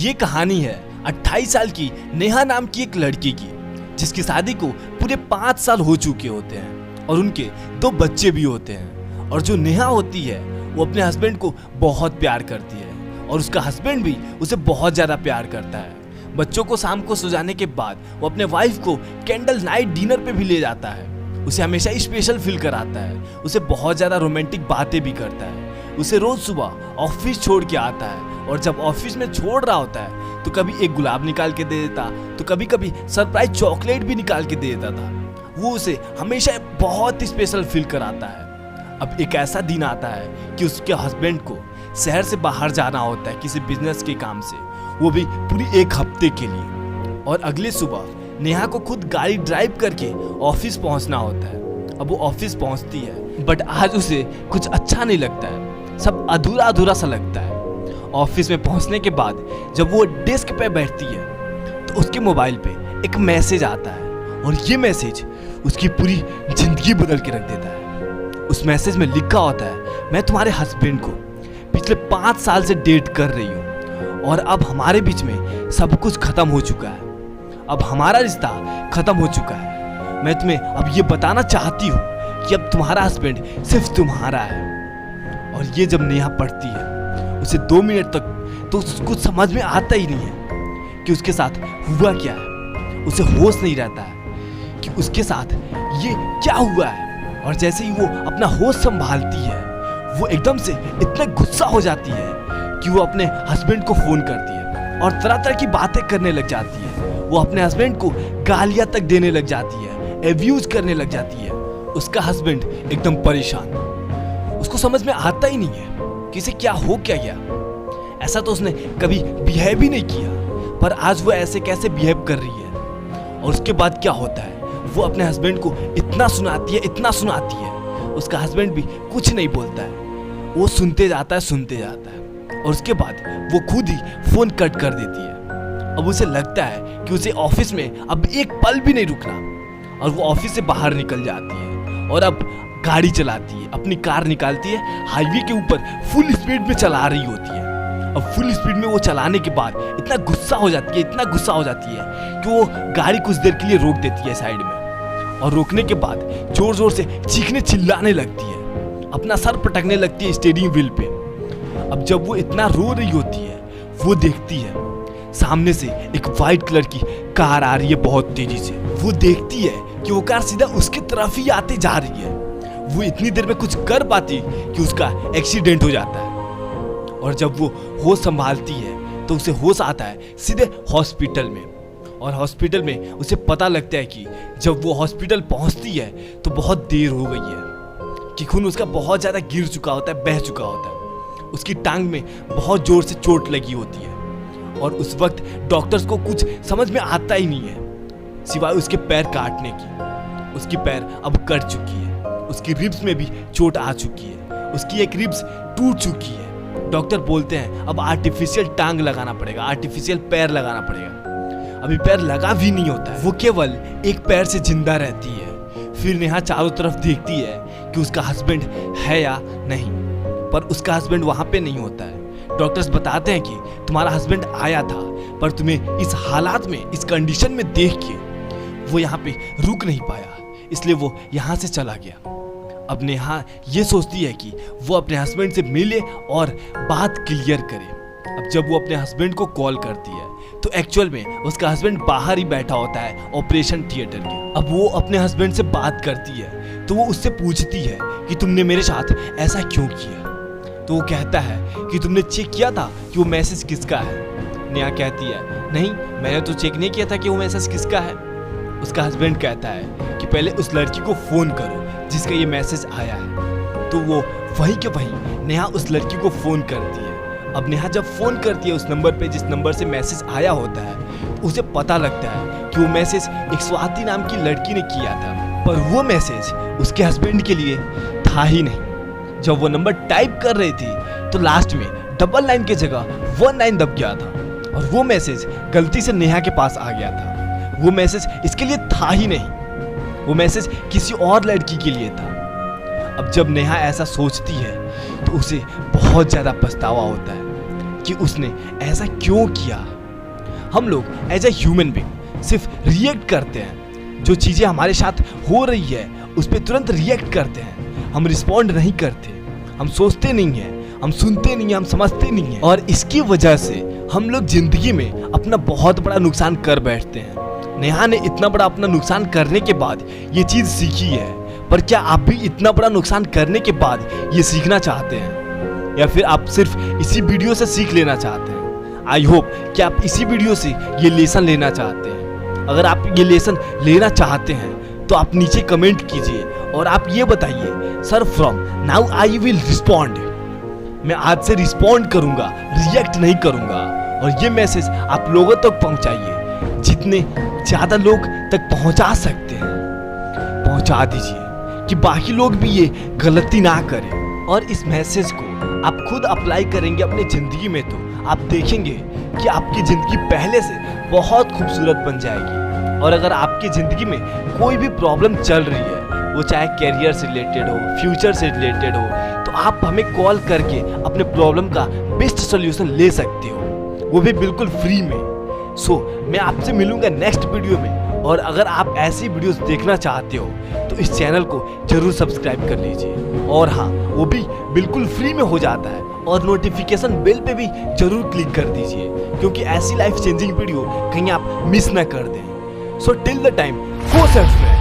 ये कहानी है 28 साल की नेहा नाम की एक लड़की की, जिसकी शादी को पूरे 5 साल हो चुके होते हैं और उनके 2 बच्चे भी होते हैं। और जो नेहा होती है वो अपने हस्बैंड को बहुत प्यार करती है और उसका हस्बैंड भी उसे बहुत ज़्यादा प्यार करता है। बच्चों को शाम को सुलाने के बाद वो अपने वाइफ को कैंडल नाइट डिनर पे भी ले जाता है, उसे हमेशा स्पेशल फील कराता है, उसे बहुत ज़्यादा रोमांटिक बातें भी करता है, उसे रोज सुबह ऑफिस छोड़ के आता है और जब ऑफिस में छोड़ रहा होता है तो कभी एक गुलाब निकाल के दे देता तो कभी कभी सरप्राइज चॉकलेट भी निकाल के दे देता था। वो उसे हमेशा बहुत स्पेशल फील कराता है। अब एक ऐसा दिन आता है कि उसके हस्बैंड को शहर से बाहर जाना होता है किसी बिजनेस के काम से, वो भी पूरी 1 हफ्ते के लिए। और अगले सुबह नेहा को खुद गाड़ी ड्राइव करके ऑफिस पहुंचना होता है। अब वो ऑफिस पहुंचती है बट आज उसे कुछ अच्छा नहीं लगता है, सब अधूरा अधूरा सा लगता है। ऑफिस में पहुंचने के बाद जब वो डेस्क पे बैठती है तो उसके मोबाइल पे एक मैसेज आता है और ये मैसेज उसकी पूरी जिंदगी बदल के रख देता है। उस मैसेज में लिखा होता है, मैं तुम्हारे हस्बैंड को पिछले 5 साल से डेट कर रही हूँ और अब हमारे बीच में सब कुछ खत्म हो चुका है, अब हमारा रिश्ता खत्म हो चुका है। मैं तुम्हें अब ये बताना चाहती हूँ कि अब तुम्हारा हस्बैंड सिर्फ तुम्हारा है। और ये जब नेहा पढ़ती है उसे 2 मिनट तक तो कुछ समझ में आता ही नहीं है कि उसके साथ हुआ क्या है। उसे होश नहीं रहता है कि उसके साथ ये क्या हुआ है। और जैसे ही वो अपना होश संभालती है वो एकदम से इतना गुस्सा हो जाती है कि वो अपने हस्बैंड को फोन करती है और तरह तरह की बातें करने लग जाती है। वो अपने हस्बैंड को गालियां तक देने लग जाती है, एब्यूज करने लग जाती है। उसका हस्बैंड एकदम परेशान, उसको समझ में आता ही नहीं है कि इसे क्या हो क्या गया। ऐसा तो उसने कभी बिहेव ही नहीं किया, पर आज वो ऐसे कैसे बिहेव कर रही है। और उसके बाद क्या होता है, वो अपने हस्बैंड को इतना सुनाती है, इतना सुनाती है, उसका हस्बैंड भी कुछ नहीं बोलता है। वो सुनते जाता है और उसके बाद वो खुद ही फोन कट कर देती है। अब उसे लगता है कि उसे ऑफिस में अब एक पल भी नहीं रुकना और वो ऑफिस से बाहर निकल जाती है और अब गाड़ी चलाती है, अपनी कार निकालती है, हाईवे के ऊपर फुल स्पीड में चला रही होती है। अब फुल स्पीड में वो चलाने के बाद इतना गुस्सा हो जाती है कि वो गाड़ी कुछ देर के लिए रोक देती है साइड में और रोकने के बाद जोर जोर से चीखने चिल्लाने लगती है, अपना सर पटकने लगती है स्टीयरिंग व्हील पे। अब जब वो इतना रो रही होती है वो देखती है सामने से एक वाइट कलर की कार आ रही है बहुत तेजी से। वो देखती है कि वो कार सीधा उसकी तरफ ही आते जा रही है। वो इतनी देर में कुछ कर पाती कि उसका एक्सीडेंट हो जाता है। और जब वो होश संभालती है तो उसे होश आता है सीधे हॉस्पिटल में। और हॉस्पिटल में उसे पता लगता है कि जब वो हॉस्पिटल पहुंचती है तो बहुत देर हो गई है, कि खून उसका बहुत ज़्यादा गिर चुका होता है, बह चुका होता है। उसकी टांग में बहुत जोर से चोट लगी होती है और उस वक्त डॉक्टर्स को कुछ समझ में आता ही नहीं है सिवाय उसके पैर काटने की। उसकी पैर अब कट चुकी है, उसकी रिब्स में भी चोट आ चुकी है, उसकी एक रिब्स टूट चुकी है। डॉक्टर बोलते हैं अब आर्टिफिशियल टांग लगाना पड़ेगा, आर्टिफिशियल पैर लगाना पड़ेगा। अभी पैर लगा भी नहीं होता है, वो केवल एक पैर से जिंदा रहती है। फिर नेहा चारों तरफ देखती है कि उसका हस्बैंड है या नहीं, पर उसका हस्बैंड वहां पे नहीं होता है। डॉक्टर्स बताते हैं कि तुम्हारा हस्बैंड आया था पर तुम्हें इस हालात में, इस कंडीशन में देख के वो यहाँ पे रुक नहीं पाया, इसलिए वो यहाँ से चला गया। अब नेहा ये सोचती है कि वो अपने हस्बैंड से मिले और बात क्लियर करे। अब जब वो अपने हस्बैंड को कॉल करती है तो एक्चुअल में उसका हस्बैंड बाहर ही बैठा होता है ऑपरेशन थिएटर के। अब वो अपने हस्बैंड से बात करती है तो वो उससे पूछती है कि तुमने मेरे साथ ऐसा क्यों किया। तो वो कहता है कि तुमने चेक किया था कि वो मैसेज किसका है। नेहा कहती है नहीं, मैंने तो चेक नहीं किया था कि वो मैसेज किसका है। उसका हस्बैंड कहता है कि पहले उस लड़की को फोन करो जिसका ये मैसेज आया है। तो वो वहीं के वहीं नेहा उस लड़की को फोन करती है। अब नेहा जब फोन करती है उस नंबर पे जिस नंबर से मैसेज आया होता है तो उसे पता लगता है कि वो मैसेज एक स्वाति नाम की लड़की ने किया था, पर वो मैसेज उसके हस्बैंड के लिए था ही नहीं। जब वो नंबर टाइप कर रही थी तो लास्ट में डबल लाइन की जगह 1 लाइन दब गया था और वो मैसेज गलती से नेहा के पास आ गया था। वो मैसेज इसके लिए था ही नहीं, वो मैसेज किसी और लड़की के लिए था। अब जब नेहा ऐसा सोचती है तो उसे बहुत ज़्यादा पछतावा होता है कि उसने ऐसा क्यों किया। हम लोग एज ए ह्यूमन बीइंग सिर्फ रिएक्ट करते हैं। जो चीज़ें हमारे साथ हो रही है उस पर तुरंत रिएक्ट करते हैं। हम रिस्पॉन्ड नहीं करते, हम सोचते नहीं हैं, हम सुनते नहीं हैं, हम समझते नहीं हैं। और इसकी वजह से हम लोग जिंदगी में अपना बहुत बड़ा नुकसान कर बैठते हैं। नेहा ने इतना बड़ा अपना नुकसान करने के बाद ये चीज़ सीखी है, पर क्या आप भी इतना बड़ा नुकसान करने के बाद ये सीखना चाहते हैं, या फिर आप सिर्फ इसी वीडियो से सीख लेना चाहते हैं? आई होप कि आप इसी वीडियो से ये लेसन लेना चाहते हैं। अगर आप ये लेसन लेना चाहते हैं तो आप नीचे कमेंट कीजिए और आप ये बताइए, sir from now I will respond. मैं आज से रिस्पॉन्ड करूंगा, रिएक्ट नहीं करूंगा। और ये मैसेज आप लोगों तक पहुंचाइए, जितने ज़्यादा लोग तक पहुंचा सकते हैं पहुंचा दीजिए, कि बाकी लोग भी ये गलती ना करें। और इस मैसेज को आप खुद अप्लाई करेंगे अपनी ज़िंदगी में तो आप देखेंगे कि आपकी ज़िंदगी पहले से बहुत खूबसूरत बन जाएगी। और अगर आपकी ज़िंदगी में कोई भी प्रॉब्लम चल रही है, वो चाहे कैरियर से रिलेटेड हो, फ्यूचर से रिलेटेड हो, तो आप हमें कॉल करके अपने प्रॉब्लम का बेस्ट सोल्यूशन ले सकते हो, वो भी बिल्कुल फ्री में। मैं आपसे मिलूंगा नेक्स्ट वीडियो में। और अगर आप ऐसी वीडियोस देखना चाहते हो तो इस चैनल को जरूर सब्सक्राइब कर लीजिए। और हाँ, वो भी बिल्कुल फ्री में हो जाता है। और नोटिफिकेशन बेल पे भी जरूर क्लिक कर दीजिए, क्योंकि ऐसी लाइफ चेंजिंग वीडियो कहीं आप मिस ना कर दें। Till the time, go self में।